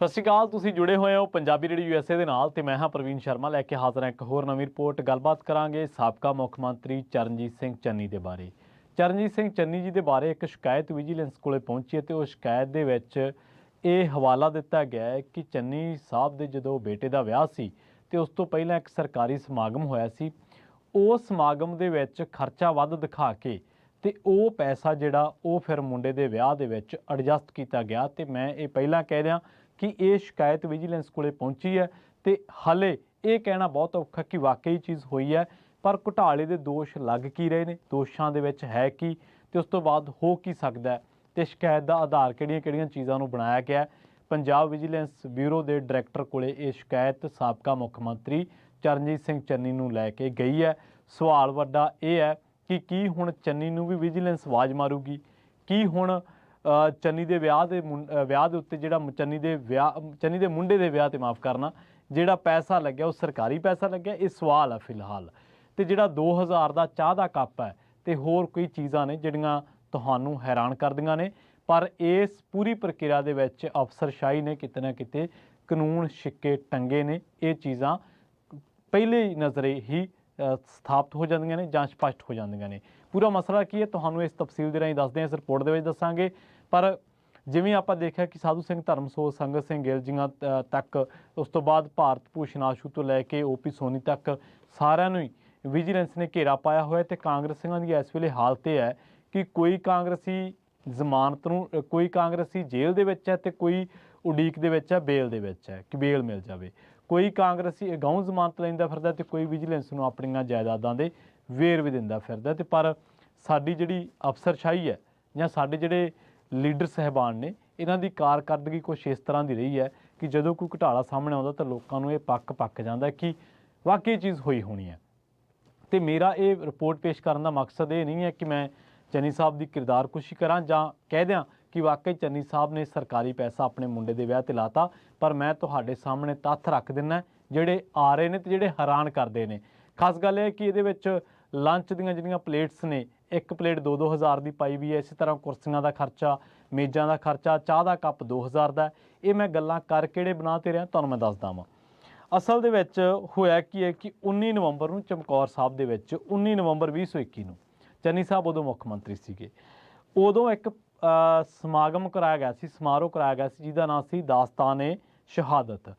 ਸਤਿ ਸ਼੍ਰੀ ਅਕਾਲ। ਤੁਸੀਂ जुड़े हुए हो पंजाबी रेडियो USA ਦੇ ਨਾਲ ਤੇ मैं हाँ प्रवीण शर्मा लैके हाजिर हाँ एक होर नवीं रिपोर्ट। गलबात करांगे साबका मुख मंत्री चरणजीत सिंह चन्नी ਦੇ ਬਾਰੇ। चरणजीत सिंह चन्नी जी ਦੇ ਬਾਰੇ एक शिकायत विजिलेंस ਕੋਲੇ ਪਹੁੰਚੀ है ਤੇ ਉਹ शिकायत ਦੇ ਵਿੱਚ ਇਹ ਹਵਾਲਾ ਦਿੱਤਾ ਗਿਆ ਹੈ ਕਿ ਚੰਨੀ ਸਾਹਿਬ ਦੇ ਜਦੋਂ ਬੇਟੇ ਦਾ ਵਿਆਹ ਸੀ ਤੇ ਉਸ ਤੋਂ ਪਹਿਲਾਂ ਇੱਕ ਸਰਕਾਰੀ ਸਮਾਗਮ ਹੋਇਆ ਸੀ। ਉਸ ਸਮਾਗਮ ਦੇ ਵਿੱਚ ਖਰਚਾ ਵੱਧ ਦਿਖਾ ਕੇ ਤੇ ਉਹ ਪੈਸਾ ਜਿਹੜਾ ਉਹ ਫਿਰ ਮੁੰਡੇ ਦੇ ਵਿਆਹ ਦੇ ਵਿੱਚ ਐਡਜਸਟ ਕੀਤਾ ਗਿਆ। ਤੇ ਮੈਂ ਇਹ ਪਹਿਲਾਂ ਕਹਿ ਰਿਹਾ कि ये शिकायत विजिलेंस कोले पहुंची है तो हाले ये कहना बहुत औखा कि वाकई चीज़ हुई है, पर घोटाले के दोष लग की रहे ने, दोषां दे विच है कि ते उस तो बाद हो की सकदा है ते शिकायत का आधार किहड़ियां चीज़ों नूं बनाया गया। पंजाब विजिलेंस ब्यूरो के डायरैक्टर कोले ये शिकायत साबका मुख मंत्री चरणजीत सिंह चन्नी नूं लैके गई है। सवाल वड्डा ये है कि की हुण चन्नी नूं भी विजिलेंस आवाज़ मारूगी, की हुण चन्नी के विआह के उत्ते जिहड़ा चन्नी के मुंडे के विआह ते माफ़ करना जिहड़ा पैसा लग्या वो सरकारी पैसा लग्या, ये सवाल है फिलहाल। तो जिहड़ा 2000 का चाह का कप है तो होर कोई चीज़ां ने जिहड़ियां तुहानूं हैरान करदियां ने, पर इस पूरी प्रक्रिया दे विच अफसरशाही ने किते ना किते कानून छिक्के टंगे ने। ये चीज़ां पहले नज़रे ही स्थापित हो जांदियां ने जां स्पष्ट हो जांदियां ने। पूरा मसला की है तुहानूं इस तफसील दे राहीं दसदे हां, इस रिपोर्ट दे विच दस्सांगे। पर जिवें आपां देखिया कि साधू सिंह धर्मसोत, संगत सिंह गिल जियां तक, उस तो बाद भारत भूषण आशू तो लैके OP सोनी तक सारिਆਂ ਨੂੰ ही विजिलेंस ने घेरा पाया होया। ते कांग्रसियां दी इस वेले हालत यह है कि कोई कांग्रसी जमानत नूं, कोई कांग्रसी जेल दे विच है ते कोई उडीक दे विच है, बेल दे विच है कि बेल मिल जावे। कोई कांग्रसी अगाऊं जमानत लैंदा फिरदा ते कोई विजिलेंस नूं अपणीआं जायदादां दे वेरवे दिंदा फिरदा। ते पर साडी जिहड़ी अफसरशाही है जां साडे जिहड़े लीडर साहिबान ने, इन्हां दी कारकरदगी कुछ इस तरह की रही है कि जदों कोई घोटाला सामने आउंदा तां लोकां नूं इह पक जांदा कि वाकई चीज़ हुई होनी है। तो मेरा ये रिपोर्ट पेश करने का मकसद ये नहीं है कि मैं चन्नी साहब की किरदार कुशी करा जां कह दियां कि वाकई चन्नी साहब ने सरकारी पैसा अपने मुंडे के विआह ते लाता, पर मैं तुहाडे सामने तत्थ रख दिना जिहड़े आ रहे ने ते जिहड़े हैरान करदे ने। खास गल है कि इहदे विच लंच दीआं जिहड़ियां प्लेट्स ने, एक प्लेट 2-2 हज़ार की पाई भी है, इस तरह कुर्सियां का खर्चा, मेज़ां का खर्चा, चाह का कप 2000 का। ये मैं गल्लां कर किहड़े बना ते रहा तुहानूं मैं दसदा वां। असल दे विच होया की है कि 19 नवंबर नूं चमकौर साहब दे विच 19 नवंबर 2021 नूं चन्नी साहब उदों मुख मंत्री सीगे। उदों एक समागम कराया गया सी, समारोह कराया गया सी जिहदा नाम सी दास्तान-ए शहादत।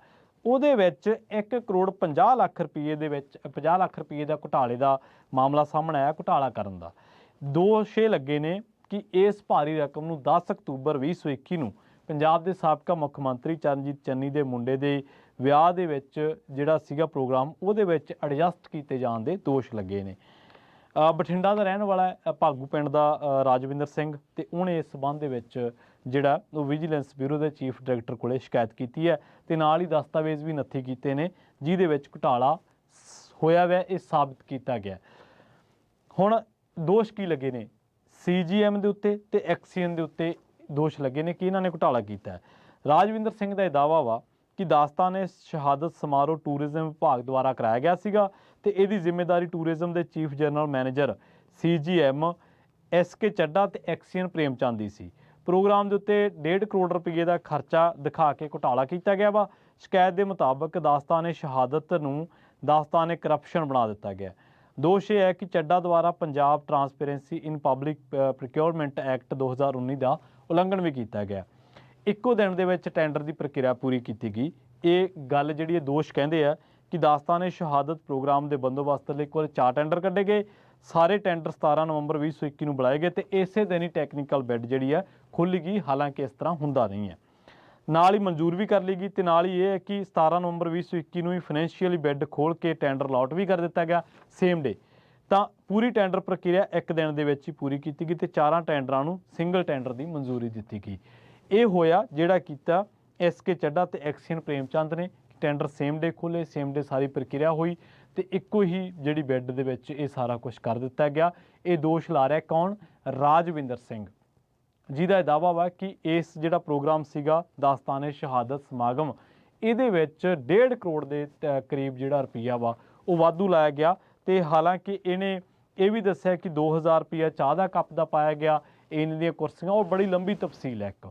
ਉਹਦੇ ਵਿੱਚ 1 ਕਰੋੜ 50 ਲੱਖ ਰੁਪਏ ਦੇ ਵਿੱਚ 50 ਲੱਖ ਰੁਪਏ ਦਾ ਘੁਟਾਲੇ ਦਾ ਮਾਮਲਾ ਸਾਹਮਣੇ ਆਇਆ, ਘੁਟਾਲਾ ਕਰਨ ਦਾ। ਦੋਸ਼ ਇਹ ਲੱਗੇ ਨੇ ਕਿ ਇਸ ਭਾਰੀ ਰਕਮ ਨੂੰ 10 ਅਕਤੂਬਰ 2021 ਨੂੰ ਪੰਜਾਬ ਦੇ ਸਾਬਕਾ ਮੁੱਖ ਮੰਤਰੀ ਚਰਨਜੀਤ ਚੰਨੀ ਦੇ ਮੁੰਡੇ ਦੇ ਵਿਆਹ ਦੇ ਵਿੱਚ ਜਿਹੜਾ ਸੀਗਾ ਪ੍ਰੋਗਰਾਮ, ਉਹਦੇ ਵਿੱਚ ਐਡਜਸਟ ਕੀਤੇ ਜਾਣ ਦੇ ਦੋਸ਼ ਲੱਗੇ ਨੇ। ਬਠਿੰਡਾ ਦਾ ਰਹਿਣ ਵਾਲਾ ਭਾਗੂ ਪਿੰਡ ਦਾ ਰਾਜਵਿੰਦਰ ਸਿੰਘ ਤੇ ਉਹਨੇ ਇਸ ਸੰਬੰਧ ਦੇ ਵਿੱਚ ਜਿਹੜਾ ਉਹ ਵਿਜੀਲੈਂਸ ਬਿਊਰੋ ਦੇ ਚੀਫ ਡਾਇਰੈਕਟਰ ਕੋਲੇ ਸ਼ਿਕਾਇਤ ਕੀਤੀ ਹੈ ਤੇ ਨਾਲ ਹੀ ਦਸਤਾਵੇਜ਼ ਵੀ ਨੱਥੀ ਕੀਤੇ ਨੇ ਜਿਹਦੇ ਵਿੱਚ ਘੁਟਾਲਾ ਹੋਇਆ ਵੈ ਇਹ ਸਾਬਤ ਕੀਤਾ ਗਿਆ। ਹੁਣ ਦੋਸ਼ ਕੀ ਲੱਗੇ ਨੇ? CGM ਦੇ ਉੱਤੇ ਤੇ ਐਕਸੀਅਨ ਦੇ ਉੱਤੇ ਦੋਸ਼ ਲੱਗੇ ਨੇ ਕਿ ਇਹਨਾਂ ਨੇ ਘੁਟਾਲਾ ਕੀਤਾ। ਰਾਜਵਿੰਦਰ ਸਿੰਘ ਦਾ ਇਹ ਦਾਅਵਾ ਵਾ कि दास्तान शहादत समारोह टूरिज्म विभाग द्वारा कराया गया सीगा ते इहदी जिम्मेदारी टूरिज्म के chief general manager CGM SK Chadha ਤੇ एक्सीयन प्रेमचंद ਦੀ ਸੀ। प्रोग्राम के उत्ते 1.5 करोड़ रुपये का खर्चा दिखा के घोटाला किया गया वा। शिकायत के मुताबक दास्तान शहादत नूं दास्तान करप्शन बना दिता गया। दोष यह है कि ਚੱਡਾ द्वारा Punjab transparency in public procurement act 2019 का उलंघन भी किया गया। ਇੱਕੋ ਦਿਨ ਦੇ ਵਿੱਚ ਟੈਂਡਰ ਦੀ ਪ੍ਰਕਿਰਿਆ ਪੂਰੀ ਕੀਤੀ ਗਈ। ਇਹ ਗੱਲ ਜਿਹੜੀ ਇਹ ਦੋਸ਼ ਕਹਿੰਦੇ ਆ ਕਿ ਦਾਸਤਾਨ ਸ਼ਹਾਦਤ ਪ੍ਰੋਗਰਾਮ ਦੇ ਬੰਦੋਬਸਤ ਲਈ ਕੁੱਲ 4 ਟੈਂਡਰ ਕੱਢੇ ਗਏ। ਸਾਰੇ ਟੈਂਡਰ 17 ਨਵੰਬਰ 2021 ਨੂੰ ਬੁਲਾਏ ਗਏ ਤੇ ਇਸੇ ਦਿਨ ਹੀ ਟੈਕਨੀਕਲ ਬਿੱਡ ਜਿਹੜੀ ਹੈ ਖੁੱਲ੍ਹ ਗਈ। ਹਾਲਾਂਕਿ ਇਸ ਤਰ੍ਹਾਂ ਹੁੰਦਾ ਨਹੀਂ ਹੈ। ਨਾਲ ਹੀ ਮਨਜ਼ੂਰ ਵੀ ਕਰ ਲਈ ਗਈ ਤੇ ਨਾਲ ਹੀ ਇਹ ਹੈ ਕਿ 17 ਨਵੰਬਰ 2021 ਨੂੰ ਹੀ ਫਾਈਨੈਂਸ਼ੀਅਲੀ ਬਿੱਡ ਖੋਲ੍ਹ ਕੇ ਟੈਂਡਰ ਅਲਾਟ ਵੀ ਕਰ ਦਿੱਤਾ ਗਿਆ ਸੇਮ ਡੇ। ਤਾਂ ਪੂਰੀ ਟੈਂਡਰ ਪ੍ਰਕਿਰਿਆ ਇੱਕ ਦਿਨ ਦੇ ਵਿੱਚ ਹੀ ਪੂਰੀ ਕੀਤੀ ਗਈ ਤੇ 4 ਟੈਂਡਰਾਂ ਨੂੰ ਸਿੰਗਲ ਟੈਂਡਰ ਦੀ ਮਨਜ਼ੂਰੀ ਦਿੱਤੀ ਗਈ। ਇਹ ਹੋਇਆ ਜਿਹੜਾ ਕੀਤਾ SK ਚੱਡਾ ਤੇ ਐਕਸੀਅਨ ਪ੍ਰੇਮਚੰਦ ਨੇ। ਟੈਂਡਰ ਸੇਮ ਡੇ ਖੋਲ੍ਹੇ, ਸੇਮ ਡੇ ਸਾਰੀ ਪ੍ਰਕਿਰਿਆ ਹੋਈ ਤੇ ਇੱਕੋ ਹੀ ਜਿਹੜੀ ਬੈੱਡ ਦੇ ਵਿੱਚ ਇਹ ਸਾਰਾ ਕੁਝ ਕਰ ਦਿੱਤਾ ਗਿਆ। ਇਹ ਦੋਸ਼ ਲਾ ਰਿਹਾ ਕੌਣ? ਰਾਜਵਿੰਦਰ ਸਿੰਘ, ਜਿਹਦਾ ਇਹ ਦਾਅਵਾ ਵਾ ਕਿ ਇਸ ਜਿਹੜਾ ਪ੍ਰੋਗਰਾਮ ਸੀਗਾ ਦਾਸਤਾਨ ਸ਼ਹਾਦਤ ਸਮਾਗਮ, ਇਹਦੇ ਵਿੱਚ 1.5 ਕਰੋੜ ਦੇ ਕਰੀਬ ਜਿਹੜਾ ਰੁਪਈਆ ਵਾ ਉਹ ਵਾਧੂ ਲਾਇਆ ਗਿਆ। ਤੇ ਹਾਲਾਂਕਿ ਇਹਨੇ ਇਹ ਵੀ ਦੱਸਿਆ ਕਿ 2000 ਰੁਪਈਆ ਚਾਹ ਦਾ ਕੱਪ ਦਾ ਪਾਇਆ ਗਿਆ, ਇਹਨਾਂ ਦੀਆਂ ਕੁਰਸੀਆਂ, ਉਹ ਬੜੀ ਲੰਬੀ ਤਫਸੀਲ ਹੈ ਇੱਕ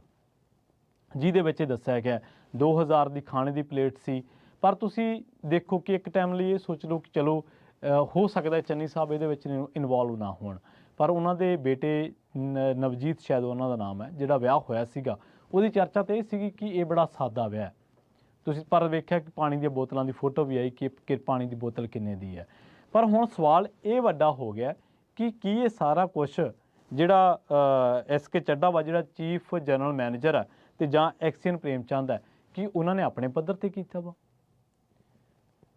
ਜਿਹਦੇ ਵਿੱਚ ਇਹ ਦੱਸਿਆ ਗਿਆ 2000 ਦੀ ਖਾਣੇ ਦੀ ਪਲੇਟ ਸੀ। ਪਰ ਤੁਸੀਂ ਦੇਖੋ ਕਿ ਇੱਕ ਟਾਈਮ ਲਈ ਇਹ ਸੋਚ ਲਓ ਕਿ ਚਲੋ ਹੋ ਸਕਦਾ ਚੰਨੀ ਸਾਹਿਬ ਇਹਦੇ ਵਿੱਚ ਇਨਵੋਲਵ ਨਾ ਹੋਣ, ਪਰ ਉਹਨਾਂ ਦੇ ਬੇਟੇ ਨਵਜੀਤ ਸ਼ਾਇਦ ਉਹਨਾਂ ਦਾ ਨਾਮ ਹੈ, ਜਿਹੜਾ ਵਿਆਹ ਹੋਇਆ ਸੀਗਾ, ਉਹਦੀ ਚਰਚਾ ਤਾਂ ਇਹ ਸੀਗੀ ਕਿ ਇਹ ਬੜਾ ਸਾਦਾ ਵਿਆਹ ਹੈ। ਤੁਸੀਂ ਪਰ ਵੇਖਿਆ ਕਿ ਪਾਣੀ ਦੀਆਂ ਬੋਤਲਾਂ ਦੀ ਫੋਟੋ ਵੀ ਆਈ ਕਿ ਪਾਣੀ ਦੀ ਬੋਤਲ ਕਿੰਨੇ ਦੀ ਹੈ। ਪਰ ਹੁਣ ਸਵਾਲ ਇਹ ਵੱਡਾ ਹੋ ਗਿਆ ਕਿ ਕੀ ਇਹ ਸਾਰਾ ਕੁਛ ਜਿਹੜਾ SK ਚੱਢਾ ਵਾ, ਜਿਹੜਾ ਚੀਫ ਜਨਰਲ ਮੈਨੇਜਰ ਹੈ, ਤੇ ਜਾਂ ਐਕਸੀਅਨ ਪ੍ਰੇਮਚੰਦ ਹੈ, ਕਿ ਉਹਨਾਂ ਨੇ ਆਪਣੇ ਪੱਧਰ ਤੇ ਕੀਤਾ ਵਾ?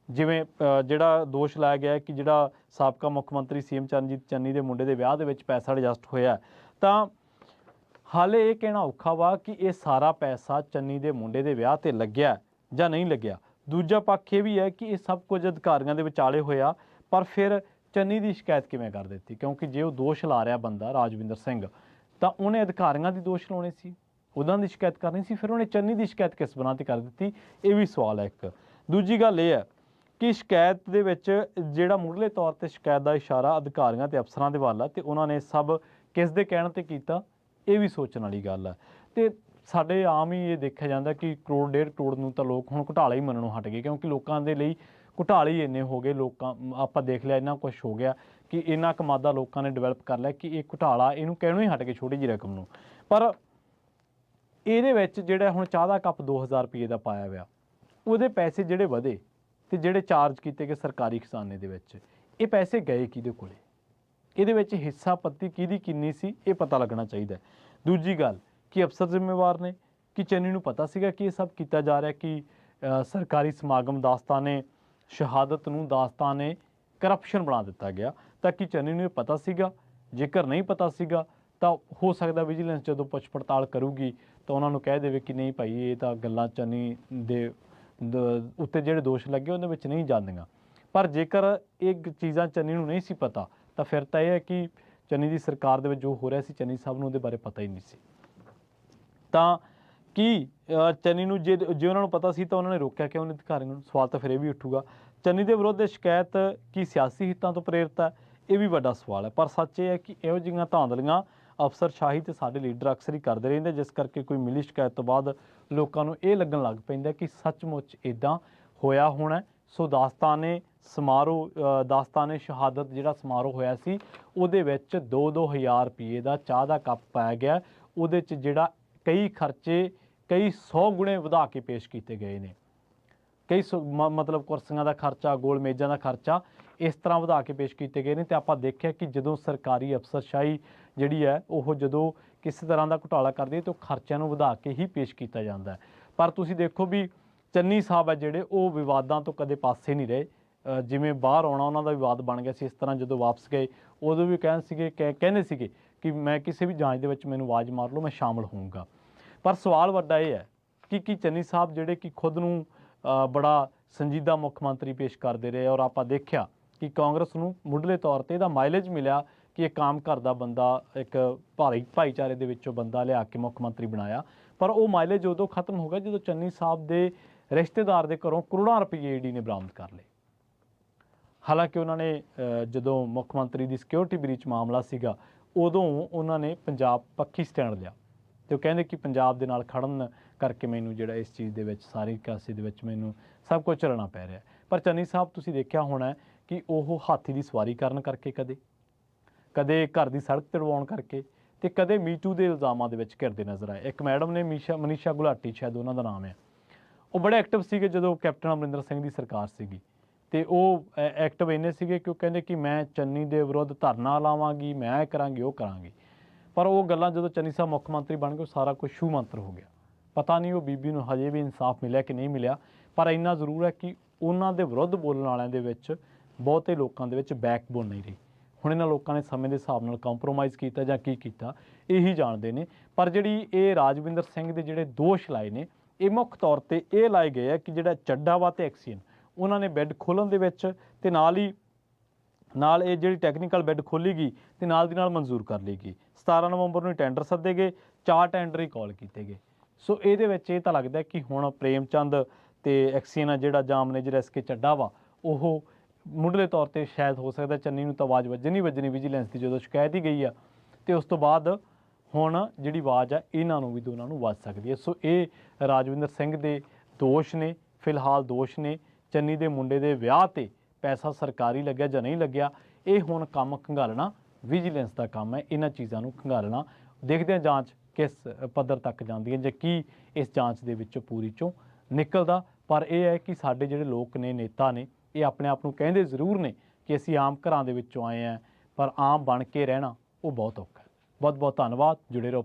ਜਿਵੇਂ ਜਿਹੜਾ ਦੋਸ਼ ਲਾਇਆ ਗਿਆ ਕਿ ਜਿਹੜਾ ਸਾਬਕਾ ਮੁੱਖ ਮੰਤਰੀ CM ਚਰਨਜੀਤ ਚੰਨੀ ਦੇ ਮੁੰਡੇ ਦੇ ਵਿਆਹ ਦੇ ਵਿੱਚ ਪੈਸਾ ਐਡਜਸਟ ਹੋਇਆ, ਤਾਂ ਹਾਲੇ ਇਹ ਕਹਿਣਾ ਔਖਾ ਵਾ ਕਿ ਇਹ ਸਾਰਾ ਪੈਸਾ ਚੰਨੀ ਦੇ ਮੁੰਡੇ ਦੇ ਵਿਆਹ ਤੇ ਲੱਗਿਆ ਜਾਂ ਨਹੀਂ ਲੱਗਿਆ। ਦੂਜਾ ਪੱਖ ਇਹ ਵੀ ਹੈ ਕਿ ਇਹ ਸਭ ਕੁਝ ਅਧਿਕਾਰੀਆਂ ਦੇ ਵਿਚਾਲੇ ਹੋਇਆ, ਪਰ ਫਿਰ ਚੰਨੀ ਦੀ ਸ਼ਿਕਾਇਤ ਕਿਵੇਂ ਕਰ ਦਿੱਤੀ? ਕਿਉਂਕਿ ਜੇ ਉਹ ਦੋਸ਼ ਲਾ ਰਿਹਾ ਬੰਦਾ ਰਾਜਵਿੰਦਰ ਸਿੰਘ, ਤਾਂ ਉਹਨੇ ਅਧਿਕਾਰੀਆਂ ਦੀ ਦੋਸ਼ ਲਾਉਣੇ ਸੀ, ਉਹਨਾਂ ਦੀ ਸ਼ਿਕਾਇਤ ਕਰਨੀ ਸੀ, ਫਿਰ ਉਹਨੇ ਚੰਨੀ ਦੀ ਸ਼ਿਕਾਇਤ ਕਿਸ ਬਣਾ 'ਤੇ ਕਰ ਦਿੱਤੀ? ਇਹ ਵੀ ਸਵਾਲ ਹੈ ਇੱਕ। ਦੂਜੀ ਗੱਲ ਇਹ ਹੈ ਕਿ ਸ਼ਿਕਾਇਤ ਦੇ ਵਿੱਚ ਜਿਹੜਾ ਮੁੱਢਲੇ ਤੌਰ 'ਤੇ ਸ਼ਿਕਾਇਤ ਦਾ ਇਸ਼ਾਰਾ ਅਧਿਕਾਰੀਆਂ ਤੇ ਅਫਸਰਾਂ ਦੇ ਵੱਲ ਆ, ਅਤੇ ਉਹਨਾਂ ਨੇ ਸਭ ਕਿਸ ਦੇ ਕਹਿਣ 'ਤੇ ਕੀਤਾ, ਇਹ ਵੀ ਸੋਚਣ ਵਾਲੀ ਗੱਲ ਹੈ। ਅਤੇ ਸਾਡੇ ਆਮ ਹੀ ਇਹ ਦੇਖਿਆ ਜਾਂਦਾ ਕਿ ਕਰੋੜ 1.5 ਕਰੋੜ ਨੂੰ ਤਾਂ ਲੋਕ ਹੁਣ ਘੁਟਾਲਾ ਹੀ ਮੰਨਣੋਂ ਹਟ ਗਏ, ਕਿਉਂਕਿ ਲੋਕਾਂ ਦੇ ਲਈ ਘੁਟਾਲੇ ਹੀ ਇੰਨੇ ਹੋ ਗਏ। ਲੋਕਾਂ ਆਪਾਂ ਦੇਖ ਲਿਆ ਇੰਨਾ ਕੁਛ ਹੋ ਗਿਆ ਕਿ ਇੰਨਾ ਕਮਾਦਾ ਲੋਕਾਂ ਨੇ ਡਿਵੈਲਪ ਕਰ ਲਿਆ ਕਿ ਇਹ ਘੁਟਾਲਾ, ਇਹਨੂੰ ਕਹਿਣੋਂ ਹੀ ਹਟ ਗਏ ਛੋਟੀ ਜਿਹੀ ਰਕਮ ਨੂੰ। ਪਰ ਇਹਦੇ ਵਿੱਚ ਜਿਹੜਾ ਹੁਣ ਚਾਹ ਦਾ ਕੱਪ 2000 ਰੁਪਏ ਦਾ ਪਾਇਆ ਹੋਇਆ, ਉਹਦੇ ਪੈਸੇ ਜਿਹੜੇ ਵਧੇ ਅਤੇ ਜਿਹੜੇ ਚਾਰਜ ਕੀਤੇ ਗਏ ਸਰਕਾਰੀ ਖਜ਼ਾਨੇ ਦੇ ਵਿੱਚ, ਇਹ ਪੈਸੇ ਗਏ ਕਿਹਦੇ ਕੋਲੇ? ਇਹਦੇ ਵਿੱਚ ਹਿੱਸਾ ਪੱਤੀ ਕਿਹਦੀ ਕਿੰਨੀ ਸੀ, ਇਹ ਪਤਾ ਲੱਗਣਾ ਚਾਹੀਦਾ। ਦੂਜੀ ਗੱਲ ਕਿ ਅਫਸਰ ਜ਼ਿੰਮੇਵਾਰ ਨੇ, ਕਿ ਚੰਨੀ ਨੂੰ ਪਤਾ ਸੀਗਾ ਕਿ ਇਹ ਸਭ ਕੀਤਾ ਜਾ ਰਿਹਾ, ਕਿ ਸਰਕਾਰੀ ਸਮਾਗਮ ਦਾਸਤਾਨੇ ਸ਼ਹਾਦਤ ਨੂੰ ਦਾਸਤਾਨੇ ਕਰਪਸ਼ਨ ਬਣਾ ਦਿੱਤਾ ਗਿਆ, ਤਾਂ ਕਿ ਚੰਨੀ ਨੂੰ ਇਹ ਪਤਾ ਸੀਗਾ? ਜੇਕਰ ਨਹੀਂ ਪਤਾ ਸੀਗਾ ਤਾਂ ਹੋ ਸਕਦਾ ਵਿਜੀਲੈਂਸ ਜਦੋਂ ਪੁੱਛ ਪੜਤਾਲ ਕਰੂਗੀ ਤਾਂ ਉਹਨਾਂ ਨੂੰ ਕਹਿ ਦੇਵੇ ਕਿ ਨਹੀਂ ਭਾਈ, ਇਹ ਤਾਂ ਗੱਲਾਂ ਚੰਨੀ ਦੇ ਉੱਤੇ ਜਿਹੜੇ ਦੋਸ਼ ਲੱਗੇ ਉਹਦੇ ਵਿੱਚ ਨਹੀਂ ਜਾਂਦੀਆਂ। ਪਰ ਜੇਕਰ ਇਹ ਚੀਜ਼ਾਂ ਚੰਨੀ ਨੂੰ ਨਹੀਂ ਸੀ ਪਤਾ, ਤਾਂ ਫਿਰ ਤਾਂ ਇਹ ਹੈ ਕਿ ਚੰਨੀ ਦੀ ਸਰਕਾਰ ਦੇ ਵਿੱਚ ਜੋ ਹੋ ਰਿਹਾ ਸੀ, ਚੰਨੀ ਸਾਹਿਬ ਨੂੰ ਉਹਦੇ ਬਾਰੇ ਪਤਾ ਹੀ ਨਹੀਂ ਸੀ। ਤਾਂ ਕੀ ਚੰਨੀ ਨੂੰ ਜੇ ਉਹਨਾਂ ਨੂੰ ਪਤਾ ਸੀ ਤਾਂ ਉਹਨਾਂ ਨੇ ਰੋਕਿਆ ਕਿਉਂ ਨਹੀਂ ਅਧਿਕਾਰੀਆਂ ਨੂੰ? ਸਵਾਲ ਤਾਂ ਫਿਰ ਇਹ ਵੀ ਉੱਠੂਗਾ। ਚੰਨੀ ਦੇ ਵਿਰੁੱਧ ਸ਼ਿਕਾਇਤ ਕੀ ਸਿਆਸੀ ਹਿੱਤਾਂ ਤੋਂ ਪ੍ਰੇਰਿਤ ਹੈ? ਇਹ ਵੀ ਵੱਡਾ ਸਵਾਲ ਹੈ। ਪਰ ਸੱਚ ਇਹ ਹੈ ਕਿ ਇਹੋ ਜਿਹੀਆਂ ਧਾਂਦਲੀਆਂ ਅਫਸਰਸ਼ਾਹੀ ਤੇ ਸਾਡੇ ਲੀਡਰ ਅਕਸਰ ਹੀ ਕਰਦੇ ਰਹਿੰਦੇ, ਜਿਸ ਕਰਕੇ ਕੋਈ ਮਿਲੀ ਸ਼ਿਕਾਇਤ ਤੋਂ ਬਾਅਦ ਲੋਕਾਂ ਨੂੰ ਇਹ ਲੱਗਣ ਲੱਗ ਪੈਂਦਾ ਕਿ ਸੱਚਮੁੱਚ ਇੱਦਾਂ ਹੋਇਆ ਹੋਣਾ। ਸੋ ਦਾਸਤਾਨੇ ਸਮਾਰੋਹ, ਦਾਸਤਾਨੇ ਸ਼ਹਾਦਤ ਜਿਹੜਾ ਸਮਾਰੋਹ ਹੋਇਆ ਸੀ, ਉਹਦੇ ਵਿੱਚ 2-2 ਹਜ਼ਾਰ ਰੁਪਏ ਦਾ ਚਾਹ ਦਾ ਕੱਪ ਪਾਇਆ ਗਿਆ। ਉਹਦੇ 'ਚ ਜਿਹੜਾ ਕਈ ਖਰਚੇ ਕਈ 100 ਗੁਣੇ ਵਧਾ ਕੇ ਪੇਸ਼ ਕੀਤੇ ਗਏ ਨੇ। ਕਈ ਮਤਲਬ ਕੁਰਸੀਆਂ ਦਾ ਖਰਚਾ, ਗੋਲ ਮੇਜ਼ਾਂ ਦਾ ਖਰਚਾ ਇਸ ਤਰ੍ਹਾਂ ਵਧਾ ਕੇ ਪੇਸ਼ ਕੀਤੇ ਗਏ ਨੇ। ਅਤੇ ਆਪਾਂ ਦੇਖਿਆ ਕਿ ਜਦੋਂ ਸਰਕਾਰੀ ਅਫਸਰਸ਼ਾਹੀ ਜਿਹੜੀ ਹੈ ਉਹ ਜਦੋਂ ਕਿਸੇ ਤਰ੍ਹਾਂ ਦਾ ਘੁਟਾਲਾ ਕਰਦੀ ਹੈ ਤਾਂ ਉਹ ਖਰਚਿਆਂ ਨੂੰ ਵਧਾ ਕੇ ਹੀ ਪੇਸ਼ ਕੀਤਾ ਜਾਂਦਾ ਹੈ। ਪਰ ਤੁਸੀਂ ਦੇਖੋ ਵੀ ਚੰਨੀ ਸਾਹਿਬ ਹੈ ਜਿਹੜੇ, ਉਹ ਵਿਵਾਦਾਂ ਤੋਂ ਕਦੇ ਪਾਸੇ ਨਹੀਂ ਰਹੇ। ਜਿਵੇਂ ਬਾਹਰ ਆਉਣਾ ਉਹਨਾਂ ਦਾ ਵਿਵਾਦ ਬਣ ਗਿਆ ਸੀ, ਇਸ ਤਰ੍ਹਾਂ ਜਦੋਂ ਵਾਪਸ ਗਏ ਉਦੋਂ ਵੀ ਕਹਿੰਦੇ ਸੀਗੇ ਕਿ ਮੈਂ ਕਿਸੇ ਵੀ ਜਾਂਚ ਦੇ ਵਿੱਚ ਮੈਨੂੰ ਆਵਾਜ਼ ਮਾਰ ਲਓ, ਮੈਂ ਸ਼ਾਮਲ ਹੋਊਂਗਾ। ਪਰ ਸਵਾਲ ਵੱਡਾ ਇਹ ਹੈ ਕਿ ਚੰਨੀ ਸਾਹਿਬ ਜਿਹੜੇ ਕਿ ਖੁਦ ਨੂੰ ਬੜਾ ਸੰਜੀਦਾ ਮੁੱਖ ਮੰਤਰੀ ਪੇਸ਼ ਕਰਦੇ ਰਹੇ, ਔਰ ਆਪਾਂ ਦੇਖਿਆ ਕਿ ਕਾਂਗਰਸ ਨੂੰ ਮੁੱਢਲੇ ਤੌਰ 'ਤੇ ਇਹਦਾ ਮਾਈਲੇਜ ਮਿਲਿਆ ਕਿ ਇੱਕ ਆਮ ਘਰ ਦਾ ਬੰਦਾ, ਇੱਕ ਭਾਈਚਾਰੇ ਦੇ ਵਿੱਚੋਂ ਬੰਦਾ ਲਿਆ ਕੇ ਮੁੱਖ ਮੰਤਰੀ ਬਣਾਇਆ। ਪਰ ਉਹ ਮਾਈਲੇਜ ਉਦੋਂ ਖਤਮ ਹੋ ਗਿਆ ਜਦੋਂ ਚੰਨੀ ਸਾਹਿਬ ਦੇ ਰਿਸ਼ਤੇਦਾਰ ਦੇ ਘਰੋਂ ਕਰੋੜਾਂ ਰੁਪਏ ED ਨੇ ਬਰਾਮਦ ਕਰ ਲਏ। ਹਾਲਾਂਕਿ ਉਹਨਾਂ ਨੇ ਜਦੋਂ ਮੁੱਖ ਮੰਤਰੀ ਦੀ ਸਿਕਿਉਰਿਟੀ ਬ੍ਰੀਚ ਮਾਮਲਾ ਸੀਗਾ, ਉਦੋਂ ਉਹਨਾਂ ਨੇ ਪੰਜਾਬ ਪੱਖੀ ਸਟੈਂਡ ਲਿਆ ਅਤੇ ਉਹ ਕਹਿੰਦੇ ਕਿ ਪੰਜਾਬ ਦੇ ਨਾਲ ਖੜਨ ਕਰਕੇ ਮੈਨੂੰ ਜਿਹੜਾ ਇਸ ਚੀਜ਼ ਦੇ ਵਿੱਚ ਸਾਰੀ ਕਾਸੇ ਦੇ ਵਿੱਚ ਮੈਨੂੰ ਸਭ ਕੁਝ ਝੱਲਣਾ ਪੈ ਰਿਹਾ। ਪਰ ਚੰਨੀ ਸਾਹਿਬ ਤੁਸੀਂ ਦੇਖਿਆ ਹੋਣਾ ਕਿ ਉਹ ਹਾਥੀ ਦੀ ਸਵਾਰੀ ਕਰਨ ਕਰਕੇ, ਕਦੇ ਘਰ ਦੀ ਸੜਕ ਤੜਵਾਉਣ ਕਰਕੇ, ਅਤੇ ਕਦੇ ਮੀਟੂ ਦੇ ਇਲਜ਼ਾਮਾਂ ਦੇ ਵਿੱਚ ਘਿਰਦੇ ਨਜ਼ਰ ਆਏ। ਇੱਕ ਮੈਡਮ ਨੇ ਮਨੀਸ਼ਾ ਗੁਲਾਟੀ, ਸ਼ਾਇਦ ਉਹਨਾਂ ਦਾ ਨਾਮ ਹੈ, ਉਹ ਬੜੇ ਐਕਟਿਵ ਸੀਗੇ ਜਦੋਂ ਕੈਪਟਨ ਅਮਰਿੰਦਰ ਸਿੰਘ ਦੀ ਸਰਕਾਰ ਸੀਗੀ। ਅਤੇ ਉਹ ਐਕਟਿਵ ਇੰਨੇ ਸੀਗੇ ਕਿ ਉਹ ਕਹਿੰਦੇ ਕਿ ਮੈਂ ਚੰਨੀ ਦੇ ਵਿਰੁੱਧ ਧਰਨਾ ਲਾਵਾਂਗੀ, ਮੈਂ ਇਹ ਕਰਾਂਗੀ, ਉਹ ਕਰਾਂਗੀ। ਪਰ ਉਹ ਗੱਲਾਂ ਜਦੋਂ ਚੰਨੀ ਸਾਹਿਬ ਮੁੱਖ ਮੰਤਰੀ ਬਣ ਗਏ, ਉਹ ਸਾਰਾ ਕੁਝ ਛੂ ਮੰਤਰ ਹੋ ਗਿਆ। ਪਤਾ ਨਹੀਂ ਉਹ ਬੀਬੀ ਨੂੰ ਹਜੇ ਵੀ ਇਨਸਾਫ ਮਿਲਿਆ ਕਿ ਨਹੀਂ ਮਿਲਿਆ। ਪਰ ਇੰਨਾ ਜ਼ਰੂਰ ਹੈ ਕਿ ਉਹਨਾਂ ਦੇ ਵਿਰੁੱਧ ਬੋਲਣ ਵਾਲਿਆਂ ਦੇ ਵਿੱਚ ਬਹੁਤੇ ਲੋਕਾਂ ਦੇ ਵਿੱਚ ਬੈਕਬੋਨ ਨਹੀਂ ਰਹੀ। ਹੁਣ ਇਹਨਾਂ ਲੋਕਾਂ ਨੇ ਸਮੇਂ ਦੇ ਹਿਸਾਬ ਨਾਲ ਕੰਪਰੋਮਾਈਜ਼ ਕੀਤਾ ਜਾਂ ਕੀ ਕੀਤਾ, ਇਹੀ ਜਾਣਦੇ ਨੇ। ਪਰ ਜਿਹੜੀ ਇਹ ਰਾਜਵਿੰਦਰ ਸਿੰਘ ਦੇ ਜਿਹੜੇ ਦੋਸ਼ ਲਾਏ ਨੇ, ਇਹ ਮੁੱਖ ਤੌਰ 'ਤੇ ਇਹ ਲਾਏ ਗਏ ਆ ਕਿ ਜਿਹੜਾ ਚੱਡਾ ਵਾ ਅਤੇ ਐਕਸੀਅਨ, ਉਹਨਾਂ ਨੇ ਬੈੱਡ ਖੋਲ੍ਹਣ ਦੇ ਵਿੱਚ ਅਤੇ ਨਾਲ ਇਹ ਜਿਹੜੀ ਟੈਕਨੀਕਲ ਬੈੱਡ ਖੋਲ੍ਹੀ ਗਈ ਅਤੇ ਨਾਲ ਦੀ ਨਾਲ ਮਨਜ਼ੂਰ ਕਰ ਲਈ ਗਈ। 17 ਨਵੰਬਰ ਨੂੰ ਟੈਂਡਰ ਸੱਦੇ ਗਏ, 4 ਟੈਂਡਰ ਹੀ ਕਾਲ ਕੀਤੇ ਗਏ। ਸੋ ਇਹਦੇ ਵਿੱਚ ਇਹ ਤਾਂ ਲੱਗਦਾ ਕਿ ਹੁਣ ਪ੍ਰੇਮਚੰਦ ਅਤੇ ਐਕਸੀਅਨ ਆ ਜਿਹੜਾ ਜਾਂ ਮੈਨੇਜਰ SK ਚੱਡਾ ਵਾ, ਉਹ ਮੁੱਢਲੇ ਤੌਰ 'ਤੇ ਸ਼ਾਇਦ ਹੋ ਸਕਦਾ ਚੰਨੀ ਨੂੰ ਤਾਂ ਆਵਾਜ਼ ਵੱਜਣੀ ਵਿਜੀਲੈਂਸ ਦੀ ਜਦੋਂ ਸ਼ਿਕਾਇਤ ਹੀ ਗਈ ਆ। ਅਤੇ ਉਸ ਤੋਂ ਬਾਅਦ ਹੁਣ ਜਿਹੜੀ ਆਵਾਜ਼ ਆ ਇਹਨਾਂ ਨੂੰ ਵੀ ਦੋਨਾਂ ਨੂੰ ਵੱਜ ਸਕਦੀ ਹੈ। ਸੋ ਇਹ ਰਾਜਵਿੰਦਰ ਸਿੰਘ ਦੇ ਦੋਸ਼ ਨੇ, ਫਿਲਹਾਲ ਦੋਸ਼ ਨੇ। ਚੰਨੀ ਦੇ ਮੁੰਡੇ ਦੇ ਵਿਆਹ ਤੇ ਪੈਸਾ ਸਰਕਾਰੀ ਲੱਗਿਆ ਜਾਂ ਨਹੀਂ ਲੱਗਿਆ, ਇਹ ਹੁਣ ਕੰਮ ਖੰਗਾਲਣਾ ਵਿਜੀਲੈਂਸ ਦਾ ਕੰਮ ਹੈ। ਇਹਨਾਂ ਚੀਜ਼ਾਂ ਨੂੰ ਖੰਗਾਲਣਾ, ਦੇਖਦੇ ਹਾਂ ਜਾਂਚ ਕਿਸ ਪੱਧਰ ਤੱਕ ਜਾਂਦੀ ਹੈ ਜਾਂ ਕੀ ਇਸ ਜਾਂਚ ਦੇ ਵਿੱਚੋਂ ਪੂਰੀ ਚੋਂ ਨਿਕਲਦਾ। ਪਰ ਇਹ ਹੈ ਕਿ ਸਾਡੇ ਜਿਹੜੇ ਲੋਕ ਨੇ, ਨੇਤਾ ਨੇ, ਇਹ ਆਪਣੇ ਆਪ ਨੂੰ ਕਹਿੰਦੇ ਜ਼ਰੂਰ ਨੇ ਕਿ ਅਸੀਂ ਆਮ ਘਰਾਂ ਦੇ ਵਿੱਚੋਂ ਆਏ ਹਾਂ, ਪਰ ਆਮ ਬਣ ਕੇ ਰਹਿਣਾ ਉਹ ਬਹੁਤ ਔਖਾ ਹੈ। ਬਹੁਤ ਬਹੁਤ ਧੰਨਵਾਦ, ਜੁੜੇ ਰਹੋ।